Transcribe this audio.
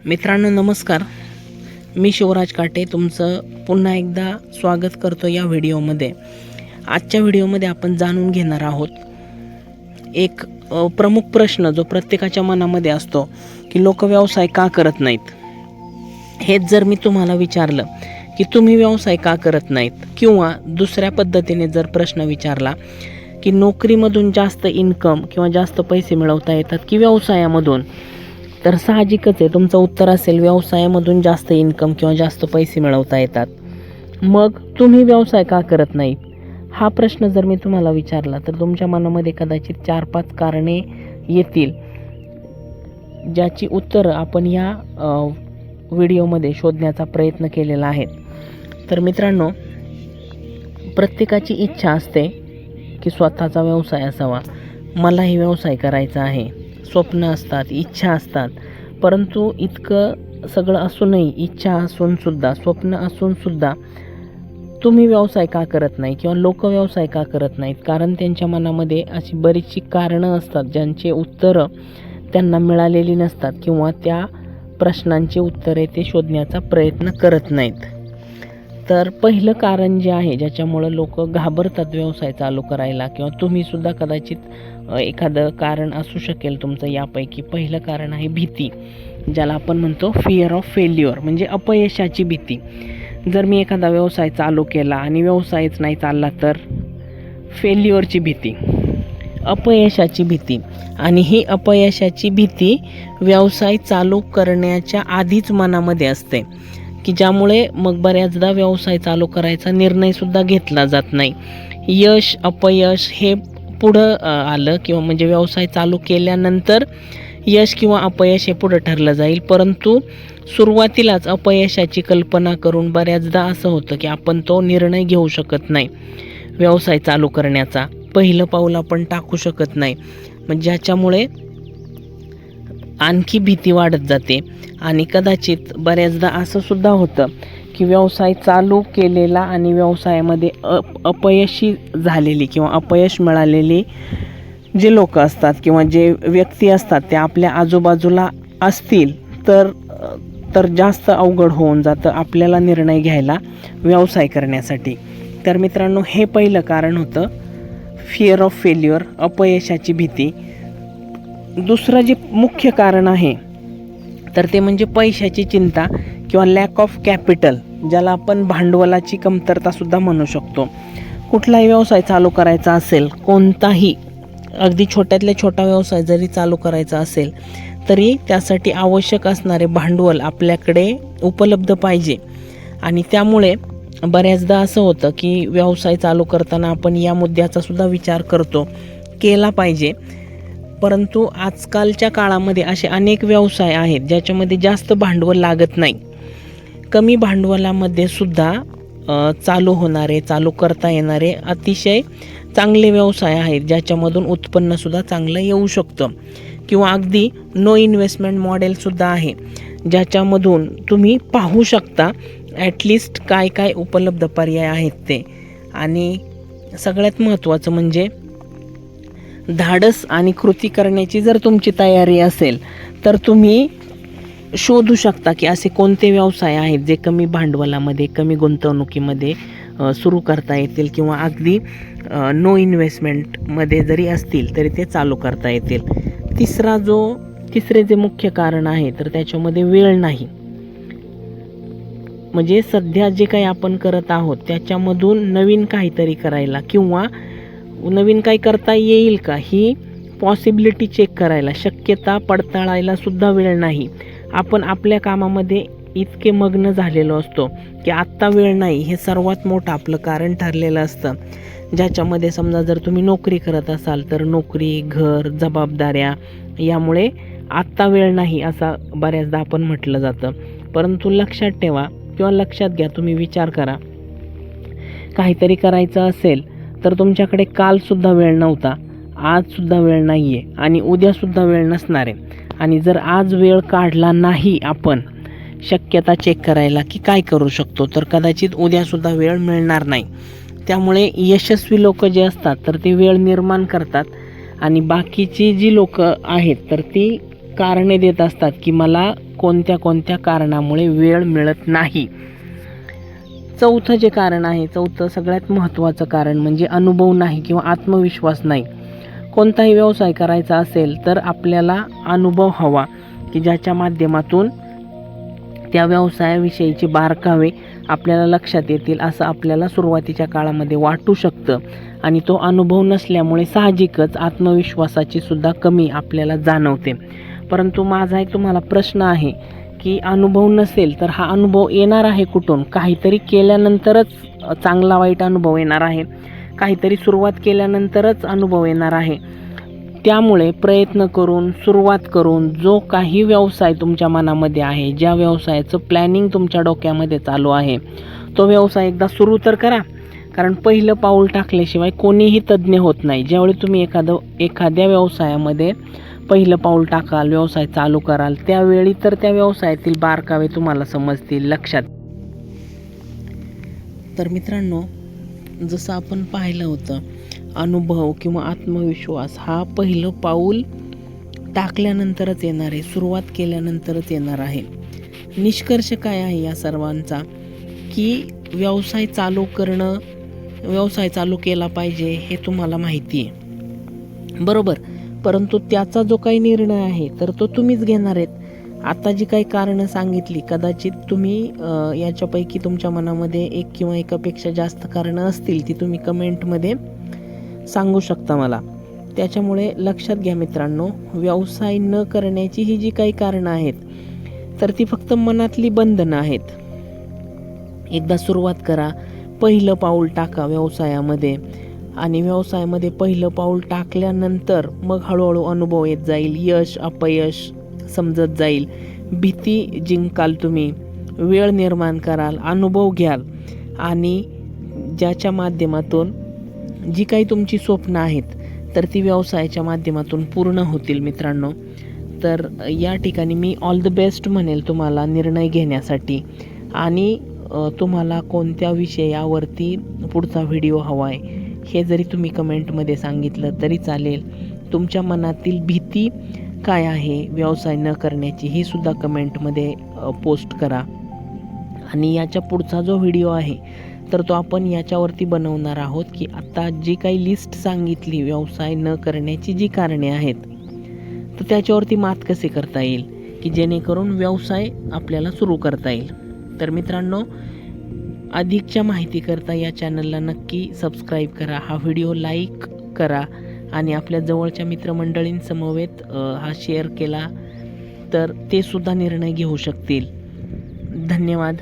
मित्रांनो नमस्कार. मी शिवराज काटे तुमचं पुन्हा एकदा स्वागत करतो या व्हिडिओमध्ये. आजच्या व्हिडिओमध्ये आपण जाणून घेणार आहोत एक प्रमुख प्रश्न जो प्रत्येकाच्या मनामध्ये असतो की लोक व्यवसाय का करत नाहीत. हेच जर मी तुम्हाला विचारलं की तुम्ही व्यवसाय का करत नाहीत, किंवा दुसऱ्या पद्धतीने जर प्रश्न विचारला की नोकरीमधून जास्त इन्कम किंवा जास्त पैसे मिळवता येतात की व्यवसायामधून, तर साहजिकच आहे तुमचं उत्तर असेल व्यवसायामधून जास्त इन्कम किंवा जास्त पैसे मिळवता येतात. मग तुम्ही व्यवसाय का करत नाही, हा प्रश्न जर मी तुम्हाला विचारला तर तुमच्या मनामध्ये कदाचित 4-5 कारणे येतील, ज्याची उत्तरं आपण या व्हिडिओमध्ये शोधण्याचा प्रयत्न केलेला आहे. तर मित्रांनो, प्रत्येकाची इच्छा असते की स्वतःचा व्यवसाय असावा, मलाही व्यवसाय करायचा आहे, स्वप्न असतात, इच्छा असतात. परंतु इतकं सगळं असूनही, इच्छा असूनसुद्धा, स्वप्न असूनसुद्धा तुम्ही व्यवसाय का करत नाही किंवा लोक व्यवसाय का करत नाहीत, कारण त्यांच्या मनामध्ये अशी बरीचशी कारणं असतात ज्यांचे उत्तरं त्यांना मिळालेली नसतात किंवा त्या प्रश्नांची उत्तरे ते शोधण्याचा प्रयत्न करत नाहीत. तर पहिलं कारण जे आहे ज्याच्यामुळं लोक घाबरतात व्यवसाय चालू करायला, किंवा तुम्हीसुद्धा कदाचित एखादं कारण असू शकेल तुमचं यापैकी, पहिलं कारण आहे भीती, ज्याला आपण म्हणतो फिअर ऑफ फेल्युअर, म्हणजे अपयशाची भीती. जर मी एखादा व्यवसाय चालू केला आणि व्यवसायच नाही चालला तर फेल्युअरची भीती, अपयशाची भीती. आणि ही अपयशाची भीती व्यवसाय चालू करण्याच्या आधीच मनामध्ये असते, की ज्यामुळे मग बऱ्याचदा व्यवसाय चालू करायचा निर्णयसुद्धा घेतला जात नाही. यश अपयश हे पुढं आलं, किंवा म्हणजे व्यवसाय चालू केल्यानंतर यश किंवा अपयश हे पुढं ठरलं जाईल. परंतु सुरुवातीलाच अपयशाची कल्पना करून बऱ्याचदा असं होतं की आपण तो निर्णय घेऊ शकत नाही, व्यवसाय चालू करण्याचा पहिलं पाऊल आपण टाकू शकत नाही, म्हणजे ज्याच्यामुळे आणखी भीती वाढत जाते. आणि कदाचित बऱ्याचदा असं सुद्धा होतं की व्यवसाय चालू केलेला आणि व्यवसायामध्ये अपयशी झालेली किंवा अपयश मिळालेली जे लोक असतात किंवा जे व्यक्ती असतात ते आपल्या आजूबाजूला असतील तर जास्त अवघड होऊन जातं आपल्याला निर्णय घ्यायला व्यवसाय करण्यासाठी. तर मित्रांनो, हे पहिलं कारण होतं फिअर ऑफ फेल्युअर, अपयशाची भीती. दुसरं जे मुख्य कारण आहे तर ते म्हणजे पैशाची चिंता किंवा लॅक ऑफ कॅपिटल, ज्याला आपण भांडवलाची कमतरतासुद्धा म्हणू शकतो. कुठलाही व्यवसाय चालू करायचा असेल, कोणताही अगदी छोट्यातल्या छोटा व्यवसाय जरी चालू करायचा असेल तरी त्यासाठी आवश्यक असणारे भांडवल आपल्याकडे उपलब्ध पाहिजे. आणि त्यामुळे बऱ्याचदा असं होतं की व्यवसाय चालू करताना आपण या मुद्द्याचासुद्धा विचार केला पाहिजे. परंतु आजकालच्या काळामध्ये असे अनेक व्यवसाय आहेत ज्याच्यामध्ये जास्त भांडवल लागत नाही, कमी भांडवलामध्ये सुद्धा चालू करता येणारे अतिशय चांगले व्यवसाय आहेत, ज्याच्यामधून उत्पन्नसुद्धा चांगलं येऊ शकतं. किंवा अगदी नो इन्व्हेस्टमेंट मॉडेलसुद्धा आहे, ज्याच्यामधून तुम्ही पाहू शकता ॲटलिस्ट काय काय उपलब्ध पर्याय आहेत ते. आणि सगळ्यात महत्त्वाचं म्हणजे धाडस आणि कृती करण्याची जर तुमची तयारी असेल तर तुम्ही शोधू शकता की असे कोणते व्यवसाय आहेत जे कमी भांडवलामध्ये, कमी गुंतवणुकीमध्ये सुरू करता येतील, किंवा अगदी नो इन्व्हेस्टमेंटमध्ये जरी असतील तरी ते चालू करता येतील. तिसरे जे मुख्य कारण आहे तर त्याच्यामध्ये वेळ नाही. म्हणजे सध्या जे काही आपण करत आहोत त्याच्यामधून नवीन काहीतरी करायला किंवा नवीन काही करता येईल का ही पॉसिबिलिटी चेक करायला, शक्यता पडताळायला सुद्धा वेळ नाही. आपण आपल्या कामामध्ये इतके मग्न झालेलो असतो की आत्ता वेळ नाही, हे सर्वात मोठं आपलं कारण ठरलेलं असतं. ज्याच्यामध्ये समजा जर तुम्ही नोकरी करत असाल तर नोकरी, घर, जबाबदाऱ्या यामुळे आत्ता वेळ नाही असं बऱ्याचदा आपण म्हटलं जातं. परंतु लक्षात ठेवा किंवा लक्षात घ्या, तुम्ही विचार करा, काहीतरी करायचं असेल तर तुमच्याकडे कालसुद्धा वेळ नव्हता, आजसुद्धा वेळ नाही आहे आणि उद्यासुद्धा वेळ नसणार आहे. आणि जर आज वेळ काढला नाही आपण शक्यता चेक करायला की काय करू शकतो, तर कदाचित उद्यासुद्धा वेळ मिळणार नाही. त्यामुळे यशस्वी लोक जे असतात तर ते वेळ निर्माण करतात, आणि बाकीची जी लोक आहेत तर ती कारणे देत असतात की मला कोणत्या कोणत्या कारणामुळे वेळ मिळत नाही. चौथं जे कारण आहे, चौथं सगळ्यात महत्त्वाचं कारण म्हणजे अनुभव नाही किंवा आत्मविश्वास नाही. कोणताही व्यवसाय करायचा असेल तर आपल्याला अनुभव हवा की ज्याच्या माध्यमातून त्या व्यवसायाविषयीचे बारकावे आपल्याला लक्षात येतील असं आपल्याला सुरुवातीच्या काळामध्ये वाटू शकतं. आणि तो अनुभव नसल्यामुळे साहजिकच आत्मविश्वासाची सुद्धा कमी आपल्याला जाणवते. परंतु माझा एक तुम्हाला प्रश्न आहे की अनुभव नसेल तर हा अनुभव येणार आहे कुठून? काहीतरी केल्यानंतरच चांगला वाईट अनुभव येणार आहे, काहीतरी सुरुवात केल्यानंतरच अनुभव येणार आहे. त्यामुळे प्रयत्न करून, सुरुवात करून जो काही व्यवसाय तुमच्या मनामध्ये आहे, ज्या व्यवसायाचं प्लॅनिंग तुमच्या डोक्यामध्ये चालू आहे, तो व्यवसाय एकदा सुरू तर करा. कारण पहिलं पाऊल टाकल्याशिवाय कोणीही तज्ज्ञ होत नाही. ज्यावेळी तुम्ही एखाद्या व्यवसायामध्ये पहिलं पाऊल टाकाल, व्यवसाय चालू कराल, त्यावेळी तर त्या व्यवसायातील बारकावे तुम्हाला समजतील, लक्षात. तर मित्रांनो, जसं आपण पाहिलं होतं, अनुभव किंवा आत्मविश्वास हा पहिलं पाऊल टाकल्यानंतरच येणार आहे, सुरुवात केल्यानंतरच येणार आहे. निष्कर्ष काय आहे या सर्वांचा की व्यवसाय चालू केला पाहिजे हे तुम्हाला माहिती आहे, बरोबर. परंतु त्याचा जो काही निर्णय आहे तर तो तुम्हीच घेणार आहेत. आता जी काही कारणं सांगितली, कदाचित तुम्ही याच्यापैकी तुमच्या मनामध्ये एक किंवा एकापेक्षा जास्त कारणं असतील, ती तुम्ही कमेंटमध्ये सांगू शकता मला. त्याच्यामुळे लक्षात घ्या मित्रांनो, व्यवसाय न करण्याची ही जी काही कारणं आहेत तर ती फक्त मनातली बंधनं आहेत. एकदा सुरुवात करा, पहिलं पाऊल टाका व्यवसायामध्ये, आणि व्यवसायामध्ये पहिलं पाऊल टाकल्यानंतर मग हळूहळू अनुभव येत जाईल, यश अपयश समजत जाईल, भीती जिंकाल तुम्ही, वेळ निर्माण कराल, अनुभव घ्याल, आणि ज्याच्या माध्यमातून जी काही तुमची स्वप्न आहेत तर ती व्यवसायाच्या माध्यमातून पूर्ण होतील मित्रांनो. तर या ठिकाणी मी ऑल द बेस्ट म्हणेल तुम्हाला निर्णय घेण्यासाठी. आणि तुम्हाला कोणत्या विषयावरती पुढचा व्हिडिओ हवा आहे हे जरी तुम्ही कमेंटमध्ये सांगितलं तरी चालेल. तुमच्या मनातील भीती काय आहे व्यवसाय न करण्याची ही सुद्धा कमेंटमध्ये पोस्ट करा. आणि याच्या पुढचा जो व्हिडिओ आहे तर तो आपण याच्यावरती बनवणार आहोत की आता जी काही लिस्ट सांगितली व्यवसाय न करण्याची जी कारणे आहेत तर त्याच्यावरती मात कसे करता येईल की जेणेकरून व्यवसाय आपल्याला सुरू करता येईल. तर मित्रांनो, अधिकच्या माहितीकरता या चॅनलला नक्की सबस्क्राईब करा, हा व्हिडिओ लाईक करा, आणि आपल्या जवळच्या मित्रमंडळींसमवेत हा शेअर केला तर ते सुद्धा निर्णय घेऊ शकतील. धन्यवाद.